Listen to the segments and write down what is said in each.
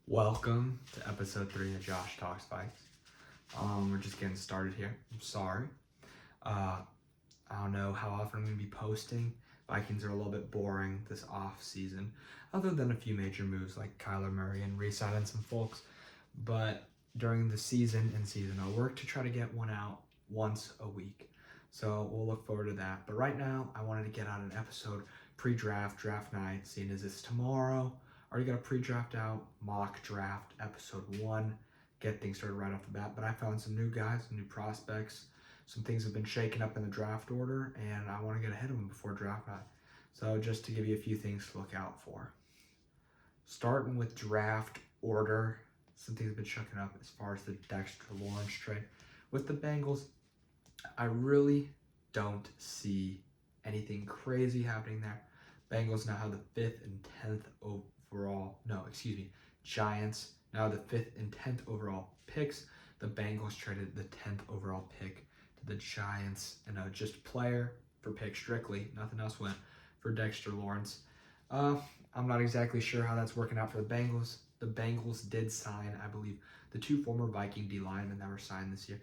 Welcome to episode 3 of Josh Talks Vikes. We're just getting started here. I'm sorry. I don't know how often I'm going to be posting. Vikings are a little bit boring this off season, other than a few major moves like Kyler Murray and re-signing some folks. But during the season, I'll work to try to get one out once a week. So we'll look forward to that. But right now, I wanted to get out an episode pre-draft, draft night, seeing as it's tomorrow. Already got a pre-draft out, mock draft, episode 1, get things started right off the bat. But I found some new guys, some new prospects. Some things have been shaken up in the draft order, and I want to get ahead of them before draft night. So just to give you a few things to look out for. Starting with draft order, some things have been shaken up as far as the Dexter Lawrence trade. With the Bengals, I really don't see anything crazy happening there. Bengals now have the 5th and 10th overall. Giants now the 5th and 10th overall picks. The Bengals traded the 10th overall pick to the Giants, and just player for pick strictly. Nothing else went for Dexter Lawrence. I'm not exactly sure how that's working out for the Bengals. The Bengals did sign, I believe, the 2 former Viking D linemen that were signed this year.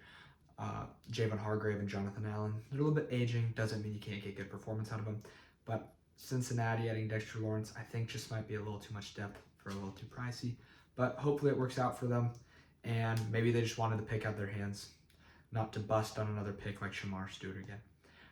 Javon Hargrave and Jonathan Allen. They're a little bit aging. Doesn't mean you can't get good performance out of them. But Cincinnati adding Dexter Lawrence, I think just might be a little too much depth for a little too pricey. But hopefully it works out for them. And maybe they just wanted to pick out their hands, not to bust on another pick like Shamar Stewart again.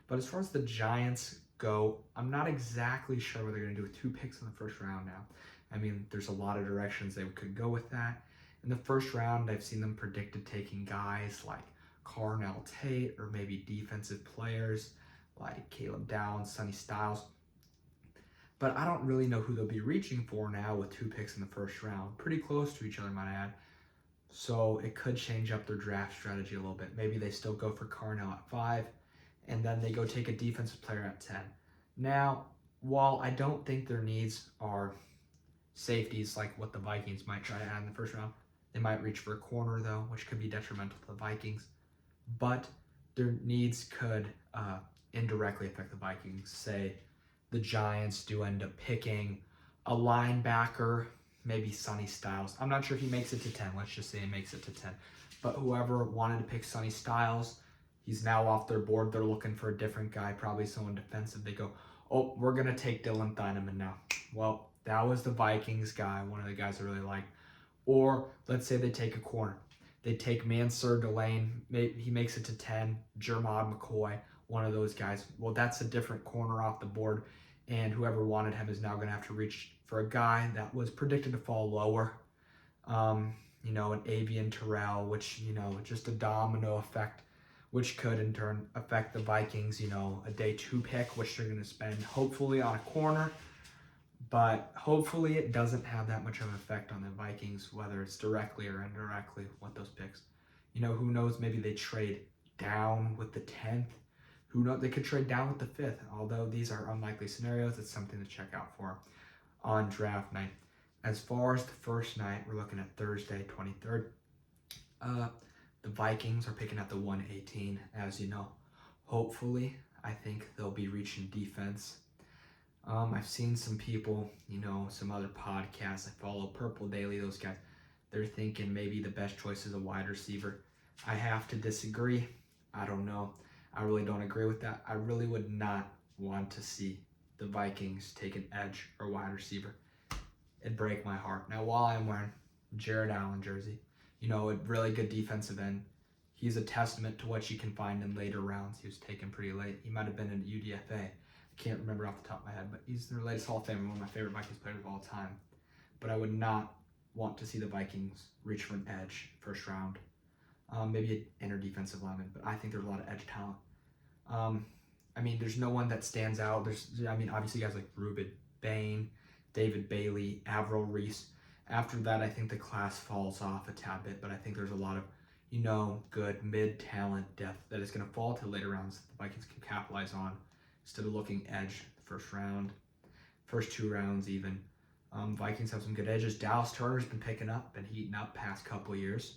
But as far as the Giants go, I'm not exactly sure what they're going to do with 2 picks in the first round now. I mean, there's a lot of directions they could go with that. In the first round, I've seen them predicted taking guys like Carnell Tate or maybe defensive players like Caleb Downs, Sonny Styles. But I don't really know who they'll be reaching for now with 2 picks in the first round. Pretty close to each other, might I add. So it could change up their draft strategy a little bit. Maybe they still go for Carnell at 5, and then they go take a defensive player at 10. Now, while I don't think their needs are safeties like what the Vikings might try to add in the first round, they might reach for a corner, though, which could be detrimental to the Vikings. But their needs could indirectly affect the Vikings. Say the Giants do end up picking a linebacker, maybe Sonny Styles. I'm not sure if he makes it to 10. Let's just say he makes it to 10. But whoever wanted to pick Sonny Styles, he's now off their board. They're looking for a different guy, probably someone defensive. They go, oh, we're going to take Dylan Thieneman now. Well, that was the Vikings guy, one of the guys I really liked. Or let's say they take a corner. They take Mansour Delane. He makes it to 10. Jermod McCoy, one of those guys. Well, that's a different corner off the board. And whoever wanted him is now going to have to reach for a guy that was predicted to fall lower. An Avian Terrell, which, just a domino effect, which could in turn affect the Vikings, a day 2 pick, which they're going to spend hopefully on a corner. But hopefully it doesn't have that much of an effect on the Vikings, whether it's directly or indirectly with those picks. Who knows? Maybe they trade down with the 10th. Who knows? They could trade down with the 5th. Although these are unlikely scenarios, it's something to check out for on draft night. As far as the first night, we're looking at Thursday, 23rd. The Vikings are picking at the 118, as you know. Hopefully, I think they'll be reaching defense. I've seen some people, some other podcasts. I follow Purple Daily, those guys. They're thinking maybe the best choice is a wide receiver. I have to disagree. I don't know. I really don't agree with that. I really would not want to see the Vikings take an edge or wide receiver. It'd break my heart. Now, while I'm wearing Jared Allen jersey, a really good defensive end, he's a testament to what you can find in later rounds. He was taken pretty late. He might have been in UDFA. I can't remember off the top of my head, but he's their latest Hall of Famer, one of my favorite Vikings players of all time. But I would not want to see the Vikings reach for an edge first round. Maybe an inner defensive lineman, but I think there's a lot of edge talent. There's no one that stands out. Obviously guys like Ruben Bain, David Bailey, Avril Reese. After that, I think the class falls off a tad bit, but I think there's a lot of, good mid-talent depth that is going to fall to later rounds that the Vikings can capitalize on instead of looking edge the first round, first 2 rounds even. Vikings have some good edges. Dallas Turner's been picking up, been heating up past couple years.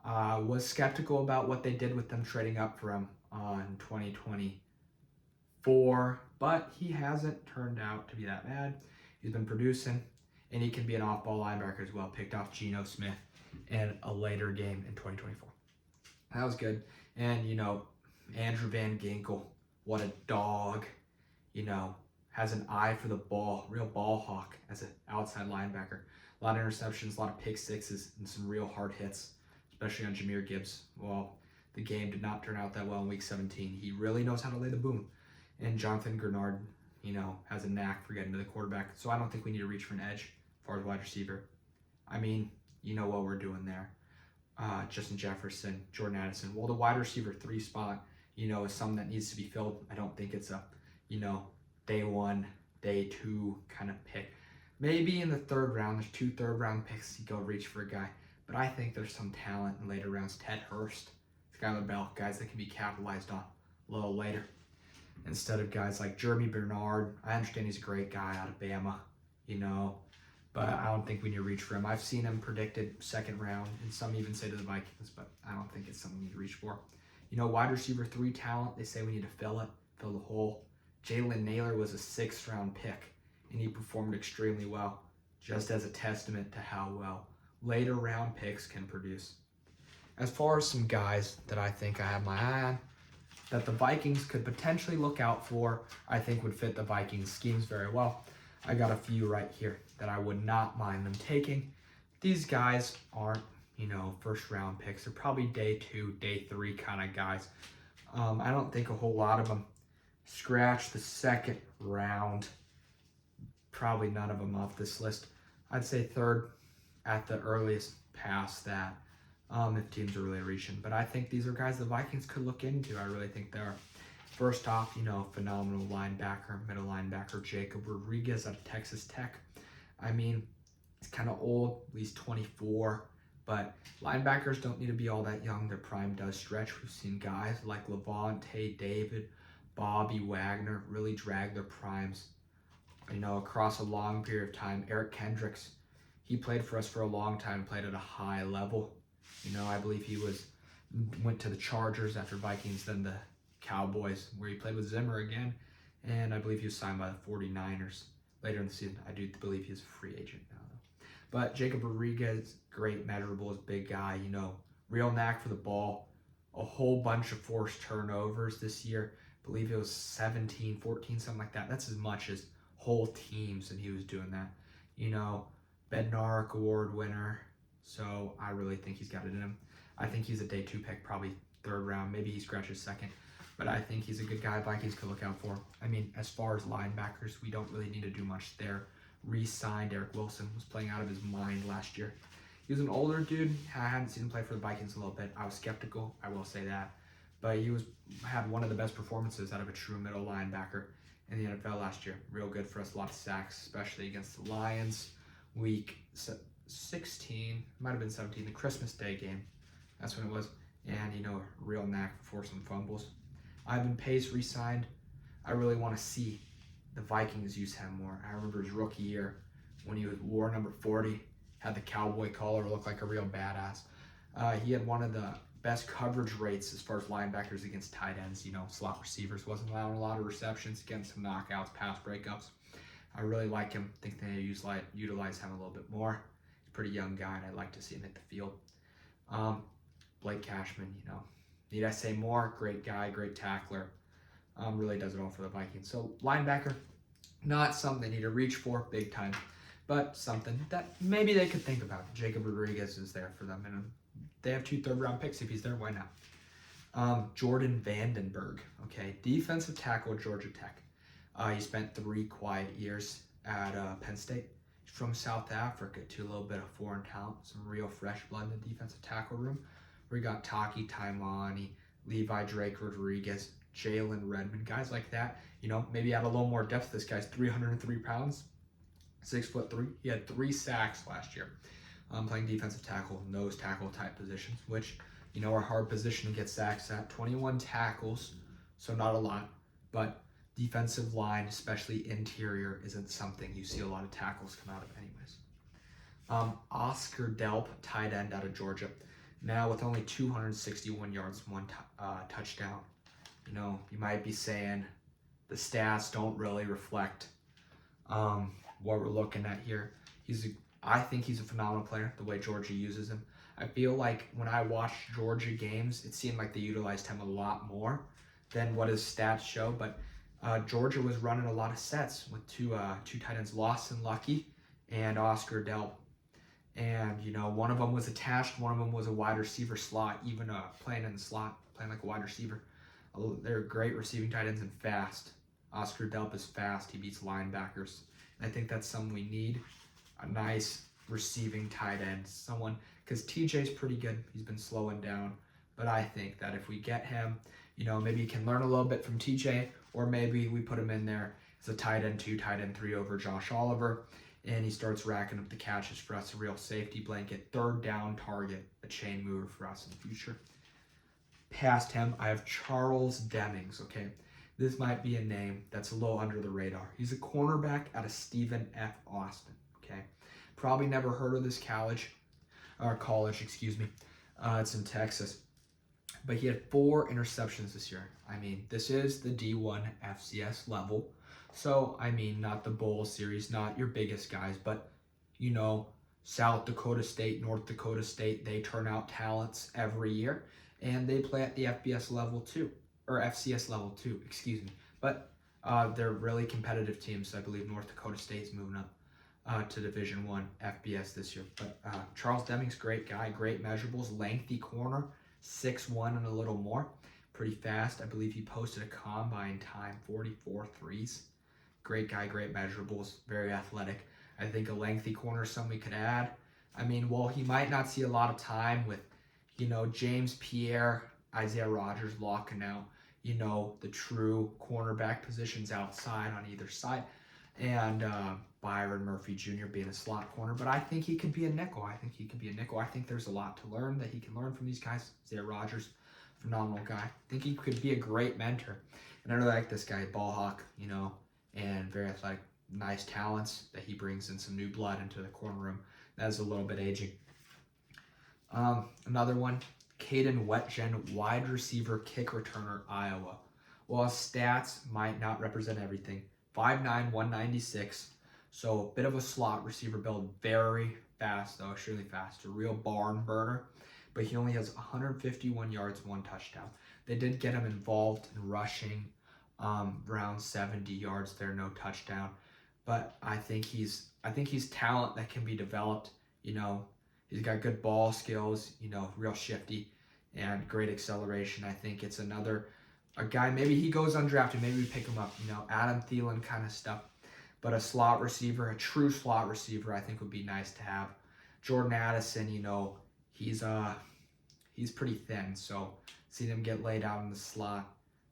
Was skeptical about what they did with them trading up for him in 2024, but he hasn't turned out to be that bad. He's been producing. and he can be an off-ball linebacker as well. Picked off Geno Smith in a later game in 2024. That was good. And, Andrew Van Ginkel, what a dog, has an eye for the ball, real ball hawk as an outside linebacker. A lot of interceptions, a lot of pick sixes, and some real hard hits, especially on Jahmyr Gibbs. Well, the game did not turn out that well in Week 17. He really knows how to lay the boom. And Jonathan Grenard, has a knack for getting to the quarterback. So I don't think we need to reach for an edge as far as wide receiver. I mean, you know what we're doing there. Justin Jefferson, Jordan Addison. Well, the wide receiver 3 spot, is something that needs to be filled. I don't think it's a, day 1, day 2 kind of pick. Maybe in the 3rd round, there's 2 third-round picks, you go reach for a guy. But I think there's some talent in later rounds. Ted Hurst, Skylar Bell, guys that can be capitalized on a little later. Instead of guys like Jeremy Bernard. I understand he's a great guy out of Bama, but I don't think we need to reach for him. I've seen him predicted 2nd round, and some even say to the Vikings, but I don't think it's something we need to reach for. Wide receiver 3 talent, they say we need to fill the hole. Jalen Nailor was a 6th round pick, and he performed extremely well, just as a testament to how well later round picks can produce. As far as some guys that I think I have my eye on, that the Vikings could potentially look out for, I think would fit the Vikings schemes very well. I got a few right here that I would not mind them taking. These guys aren't, 1st round picks. They're probably day 2, day 3 kind of guys. I don't think a whole lot of them scratch the 2nd round. Probably none of them off this list. I'd say 3rd at the earliest past that. If teams are really reaching. But I think these are guys the Vikings could look into. I really think they are. First off, phenomenal linebacker, middle linebacker, Jacob Rodriguez out of Texas Tech. I mean, he's kind of old, at least 24, but linebackers don't need to be all that young. Their prime does stretch. We've seen guys like Levante David, Bobby Wagner really drag their primes, across a long period of time. Eric Kendricks, he played for us for a long time, played at a high level. I believe he went to the Chargers after Vikings, then the Cowboys, where he played with Zimmer again. And I believe he was signed by the 49ers later in the season. I do believe he's a free agent now, though. But Jacob Rodriguez, great measurables, big guy, real knack for the ball. A whole bunch of forced turnovers this year. I believe it was 17, 14, something like that. That's as much as whole teams, and he was doing that. Bednarik Award winner. So I really think he's got it in him. I think he's a day 2 pick, probably 3rd round. Maybe he scratches 2nd. But I think he's a good guy Vikings could look out for. I mean, as far as linebackers, we don't really need to do much there. Re-signed Eric Wilson, was playing out of his mind last year. He was an older dude. I hadn't seen him play for the Vikings a little bit. I was skeptical, I will say that. But he had one of the best performances out of a true middle linebacker in the NFL last year. Real good for us, a lot of sacks, especially against the Lions. Week 16, might have been 17, the Christmas Day game. That's when it was. And, real knack for some fumbles. Ivan Pace re-signed. I really want to see the Vikings use him more. I remember his rookie year when he wore number 40, had the cowboy collar, looked like a real badass. He had one of the best coverage rates as far as linebackers against tight ends, slot receivers. Wasn't allowing a lot of receptions, getting some knockouts, pass breakups. I really like him. Think they utilize him a little bit more. He's a pretty young guy, and I'd like to see him hit the field. Blake Cashman, need I say more? Great guy, great tackler. Really does it all for the Vikings. So linebacker, not something they need to reach for big time, but something that maybe they could think about. Jacob Rodriguez is there for them, and they have 2 third-round picks. If he's there, why not? Jordan Vandenberg, defensive tackle at Georgia Tech. He spent 3 quiet years at Penn State. He's from South Africa, too, a little bit of foreign talent, some real fresh blood in the defensive tackle room. We got Taki Taimani, Levi Drake Rodriguez, Jalen Redmond, guys like that. Maybe add a little more depth. This guy's 303 pounds, 6'3". He had 3 sacks last year. Playing defensive tackle, nose tackle type positions, which, are a hard position to get sacks at. 21 tackles, so not a lot, but defensive line, especially interior, isn't something you see a lot of tackles come out of anyways. Oscar Delp, tight end out of Georgia. Now with only 261 yards, 1 touchdown. You might be saying the stats don't really reflect what we're looking at here. I think he's a phenomenal player, the way Georgia uses him. I feel like when I watched Georgia games, it seemed like they utilized him a lot more than what his stats show. But Georgia was running a lot of sets with two tight ends, Lawson Lucky and Oscar Delp. And, one of them was attached, one of them was a wide receiver slot, even playing in the slot, playing like a wide receiver. They're great receiving tight ends and fast. Oscar Delp is fast. He beats linebackers. And I think that's something we need, a nice receiving tight end. Someone, because TJ's pretty good. He's been slowing down. But I think that if we get him, maybe he can learn a little bit from TJ, or maybe we put him in there as a tight end 2, tight end 3 over Josh Oliver, and he starts racking up the catches for us, a real safety blanket, third down target, a chain mover for us in the future. Past him, I have Charles Demings, okay? This might be a name that's a little under the radar. He's a cornerback out of Stephen F. Austin, okay? Probably never heard of this college. It's in Texas. But he had 4 interceptions this year. I mean, this is the D1 FCS level. So, not the bowl series, not your biggest guys, but, South Dakota State, North Dakota State, they turn out talents every year, and they play at the FBS level too, or FCS level too, excuse me. But they're really competitive teams. I believe North Dakota State's moving up to Division I FBS this year. But Charles Demings, great guy, great measurables, lengthy corner, 6'1" and a little more, pretty fast. I believe he posted a combine time, 44 threes. Great guy, great measurables, very athletic. I think a lengthy corner is something we could add. While he might not see a lot of time with, James Pierre, Isaiah Rogers locking out, the true cornerback positions outside on either side, and Byron Murphy Jr. being a slot corner. But I think he could be a nickel. I think there's a lot to learn that he can learn from these guys. Isaiah Rogers, phenomenal guy. I think he could be a great mentor. And I really like this guy, ball hawk, and very athletic, nice talents that he brings in, some new blood into the corner room. That is a little bit aging. Another one, Caden Wetjen, wide receiver, kick returner, Iowa. Well, his stats might not represent everything. 5'9", 196, so a bit of a slot receiver build, very fast though, extremely fast, a real barn burner, but he only has 151 yards, 1 touchdown. They did get him involved in rushing, around 70 yards there, no touchdown. But I think he's talent that can be developed. He's got good ball skills, real shifty and great acceleration. I think it's a guy, maybe he goes undrafted, maybe we pick him up, Adam Thielen kind of stuff. But a slot receiver, a true slot receiver, I think would be nice to have. Jordan Addison, he's pretty thin, so seeing him get laid out in the slot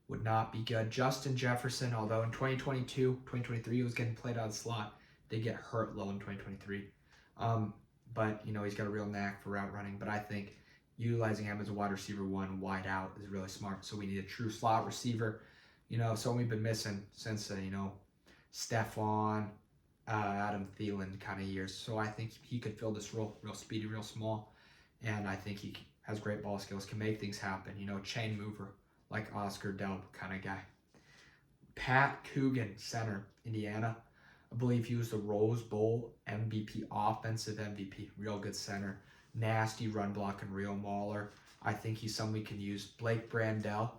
would not be good. Justin Jefferson, although in 2023 he was getting played out of the slot, did get hurt low in 2023. But he's got a real knack for route running. But I think utilizing him as a wide receiver 1 wide out is really smart. So we need a true slot receiver. Something we've been missing since Stephon, Adam Thielen kind of years. So I think he could fill this role, real speedy, real small, and I think he has great ball skills, can make things happen. Chain mover like Oscar Delp kind of guy. Pat Coogan, center, Indiana. I believe he was the Rose Bowl MVP, offensive MVP, real good center. Nasty run block and real mauler. I think he's someone we can use. Blake Brandel,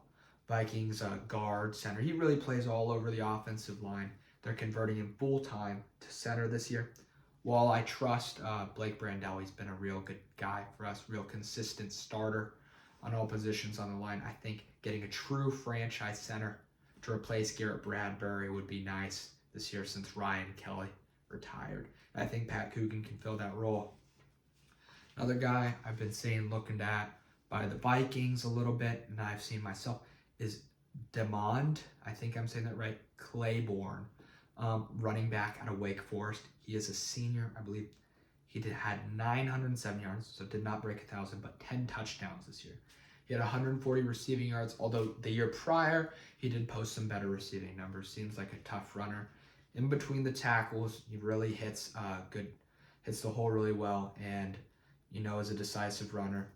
Vikings guard, center. He really plays all over the offensive line. They're converting him full-time to center this year. While I trust Blake Brandel, he's been a real good guy for us, real consistent starter on all positions on the line. I think getting a true franchise center to replace Garrett Bradbury would be nice this year since Ryan Kelly retired. I think Pat Coogan can fill that role. Another guy I've been looking at by the Vikings a little bit, and I've seen myself, is Demond, I think I'm saying that right, Claiborne, running back out of Wake Forest. He is a senior. I believe he had 907 yards, so did not break 1,000, but 10 touchdowns this year. He had 140 receiving yards, although the year prior, he did post some better receiving numbers. Seems like a tough runner. In between the tackles, he really hits the hole really well, and, is a decisive runner.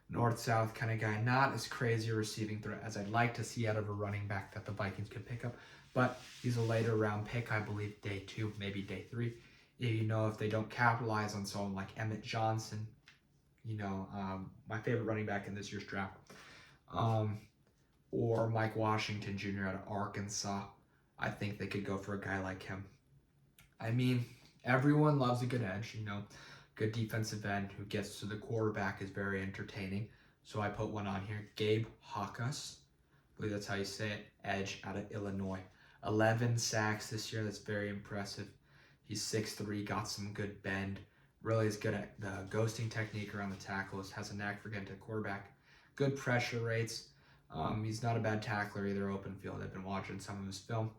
North-south kind of guy, not as crazy a receiving threat as I'd like to see out of a running back that the Vikings could pick up, but he's a later round pick, I believe day 2, maybe day 3, if they don't capitalize on someone like Emmett Johnson, my favorite running back in this year's draft, or Mike Washington Jr. out of Arkansas, I think they could go for a guy like him. I mean, everyone loves a good edge, good defensive end who gets to the quarterback is very entertaining. So I put one on here, Gabe Hawkus. I believe that's how you say it, edge out of Illinois. 11 sacks this year, that's very impressive. He's 6'3", got some good bend, really is good at the ghosting technique around the tackles, has a knack for getting to the quarterback, good pressure rates. He's not a bad tackler either, open field. I've been watching some of his film.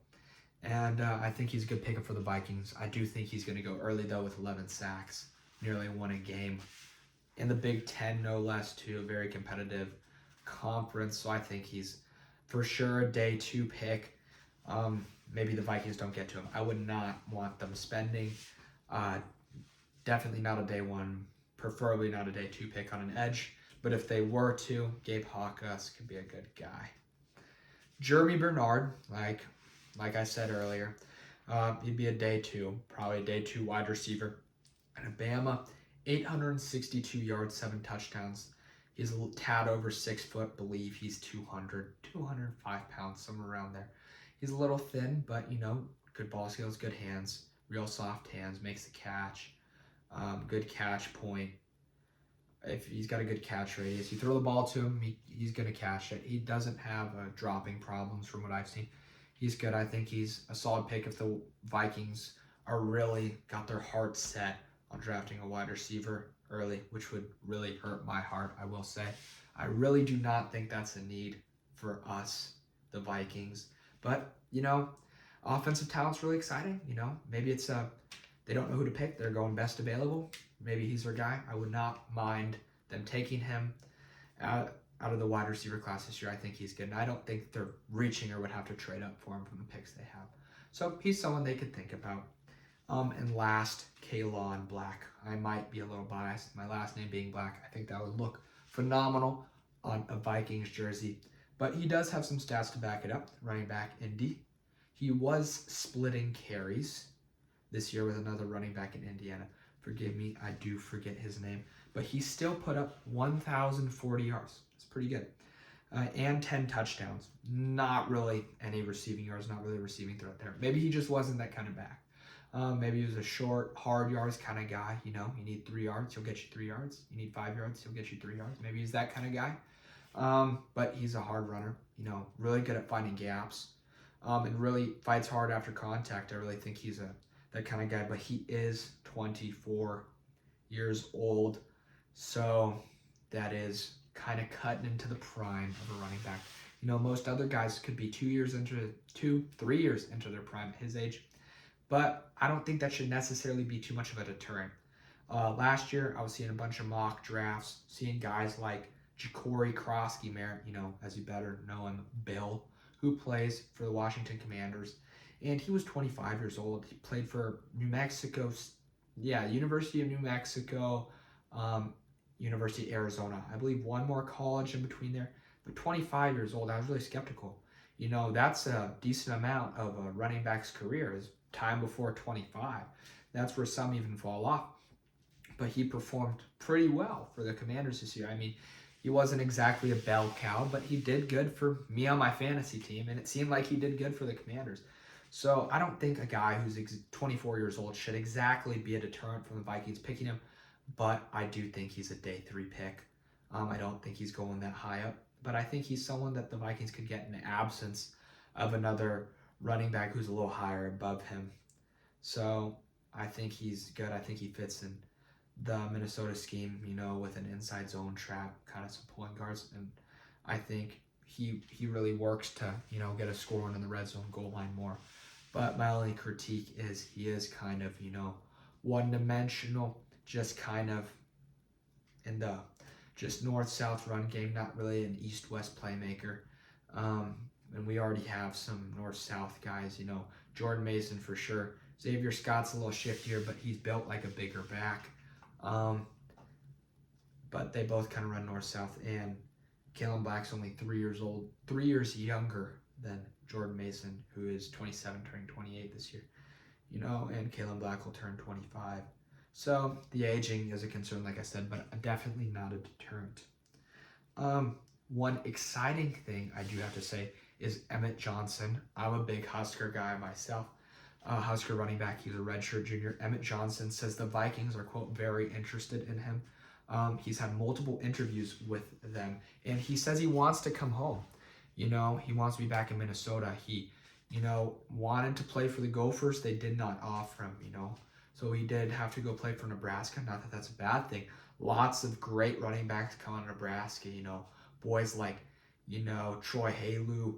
And I think he's a good pickup for the Vikings. I do think he's going to go early, though, with 11 sacks. Nearly won a game. In the Big Ten, no less, too. A very competitive conference. So I think he's for sure a day 2 pick. Maybe the Vikings don't get to him. I would not want them spending. Definitely not a day 1. Preferably not a day 2 pick on an edge. But if they were to, Gabe Hawkus could be a good guy. Jeremy Bernard, like I said earlier, he'd be a day 2, probably a day 2 wide receiver. Alabama, 862 yards, 7 touchdowns. He's a tad over 6 foot, believe he's 205 pounds, somewhere around there. He's a little thin, but, good ball skills, good hands, real soft hands, makes the catch, good catch point. If he's got a good catch radius, you throw the ball to him, he's going to catch it. He doesn't have dropping problems from what I've seen. He's good. I think he's a solid pick if the Vikings are really got their heart set on drafting a wide receiver early, which would really hurt my heart, I will say. I really do not think that's a need for us, the Vikings. But, offensive talent's really exciting. Maybe it's they don't know who to pick. They're going best available. Maybe he's their guy. I would not mind them taking him out of the wide receiver class this year. I think he's good. And I don't think they're reaching or would have to trade up for him from the picks they have. So he's someone they could think about. And last, Kalon Black. I might be a little biased. My last name being Black, I think that would look phenomenal on a Vikings jersey. But he does have some stats to back it up. Running back Indy. He was splitting carries this year with another running back in Indiana. Forgive me, I do forget his name. But he still put up 1,040 yards. It's pretty good. And 10 touchdowns. Not really any receiving yards, not really a receiving threat there. Maybe he just wasn't that kind of back. Maybe he was a short, hard yards kind of guy. You need 3 yards, he'll get you 3 yards. You need 5 yards, he'll get you 3 yards. Maybe he's that kind of guy. But he's a hard runner, really good at finding gaps. And really fights hard after contact. I really think he's that kind of guy. But he is 24 years old. So that is kind of cutting into the prime of a running back. Most other guys could be 3 years into their prime at his age. But I don't think that should necessarily be too much of a deterrent. Last year, I was seeing a bunch of mock drafts, seeing guys like Ja'Cory Krosky, as you better know him, Bill, who plays for the Washington Commanders. And he was 25 years old. He played for University of New Mexico, University of Arizona. I believe one more college in between there. But 25 years old, I was really skeptical. That's a decent amount of a running back's career, is time before 25. That's where some even fall off. But he performed pretty well for the Commanders this year. I mean, he wasn't exactly a bell cow, but he did good for me on my fantasy team, and it seemed like he did good for the Commanders. So I don't think a guy who's 24 years old should exactly be a deterrent from the Vikings picking him, but I do think he's a day 3 pick. I don't think he's going that high up, but I think he's someone that the Vikings could get in the absence of another running back who's a little higher above him. So I think he's good. I think he fits in the Minnesota scheme, with an inside zone trap, kind of some pulling guards. And I think he really works to, get a score in the red zone goal line more. But my only critique is he is kind of, one-dimensional, just kind of in the just north-south run game, not really an east-west playmaker. And we already have some north-south guys, Jordan Mason for sure. Xavier Scott's a little shiftier, but he's built like a bigger back. But they both kind of run north-south, and Kalon Black's only 3 years old, 3 years younger than Jordan Mason, who is 27, turning 28 this year. and Kalen Black will turn 25. So the aging is a concern, like I said, but definitely not a deterrent. One exciting thing I do have to say is Emmett Johnson. I'm a big Husker guy myself. Husker running back, he's a redshirt junior. Emmett Johnson says the Vikings are, quote, very interested in him. He's had multiple interviews with them, and he says he wants to come home. He wants to be back in Minnesota. He, wanted to play for the Gophers. They did not offer him, So he did have to go play for Nebraska. Not that that's a bad thing. Lots of great running backs come out of Nebraska, boys like, Troy Halu,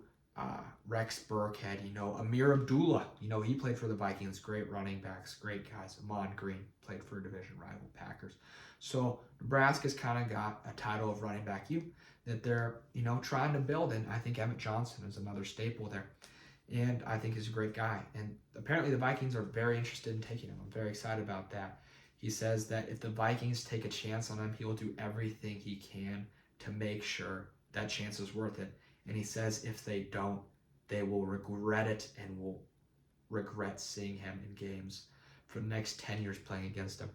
Rex Burkhead, Amir Abdullah, he played for the Vikings, great running backs, great guys. Ahman Green played for division rival Packers. So Nebraska's kind of got a title of running back that they're, trying to build, and I think Emmett Johnson is another staple there. And I think he's a great guy. And apparently the Vikings are very interested in taking him. I'm very excited about that. He says that if the Vikings take a chance on him, he will do everything he can to make sure that chance is worth it. And he says if they don't, they will regret it and will regret seeing him in games for the next 10 years playing against him.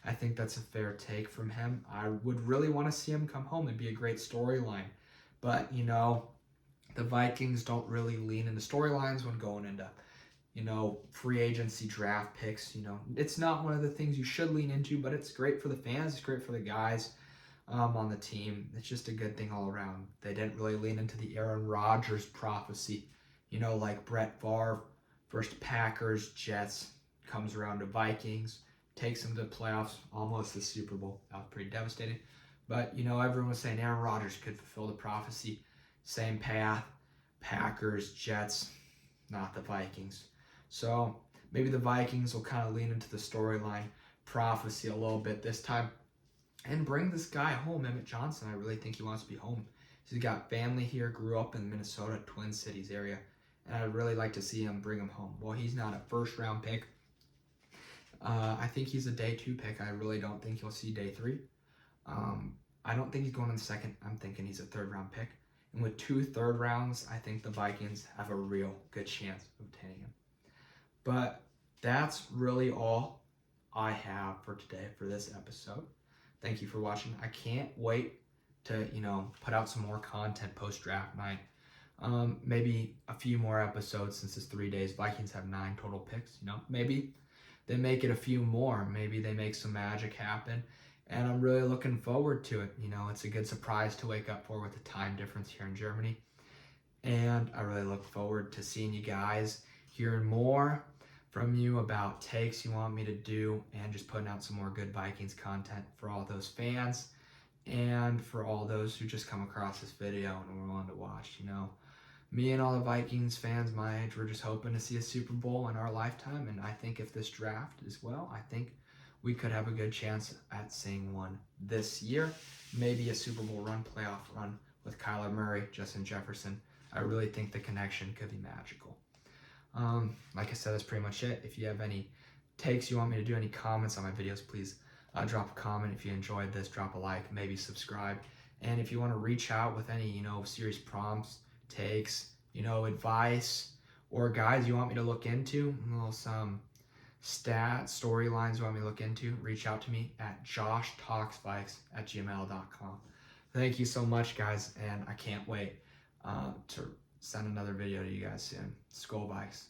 I think that's a fair take from him. I would really want to see him come home. It'd be a great storyline. But, the Vikings don't really lean into storylines when going into, free agency draft picks. It's not one of the things you should lean into, but it's great for the fans. It's great for the guys on the team. It's just a good thing all around. They didn't really lean into the Aaron Rodgers prophecy, like Brett Favre, first Packers, Jets, comes around to Vikings, takes them to the playoffs, almost the Super Bowl. That was pretty devastating. But, everyone was saying Aaron Rodgers could fulfill the prophecy. Same path, Packers, Jets, not the Vikings. So maybe the Vikings will kind of lean into the storyline prophecy a little bit this time and bring this guy home, Emmett Johnson. I really think he wants to be home. He's got family here, grew up in Minnesota, Twin Cities area, and I'd really like to see him bring him home. Well, he's not a first-round pick. I think he's a day 2 pick. I really don't think he'll see day 3. I don't think he's going in the second. I'm thinking he's a 3rd-round pick. And with 2 third rounds, I think the Vikings have a real good chance of obtaining him. But that's really all I have for today for this episode. Thank you for watching. I can't wait to, put out some more content post-draft night. Maybe a few more episodes since it's 3 days. Vikings have 9 total picks, Maybe they make it a few more. Maybe they make some magic happen. And I'm really looking forward to it. It's a good surprise to wake up for with the time difference here in Germany. And I really look forward to seeing you guys, hearing more from you about takes you want me to do, and just putting out some more good Vikings content for all those fans and for all those who just come across this video and were willing to watch. Me and all the Vikings fans my age, we're just hoping to see a Super Bowl in our lifetime. And I think if this draft as well, I think we could have a good chance at seeing one this year. Maybe a Super Bowl run, playoff run with Kyler Murray, Justin Jefferson. I really think the connection could be magical. Like I said, that's pretty much it. If you have any takes you want me to do, any comments on my videos, please drop a comment. If you enjoyed this, drop a like, maybe subscribe. And if you want to reach out with any, series prompts, takes, advice, or guys you want me to look into, some stats, storylines you want me to look into, reach out to me at joshtalksvikes@gmail.com. Thank you so much, guys, and I can't wait to send another video to you guys soon. Skol Vikes.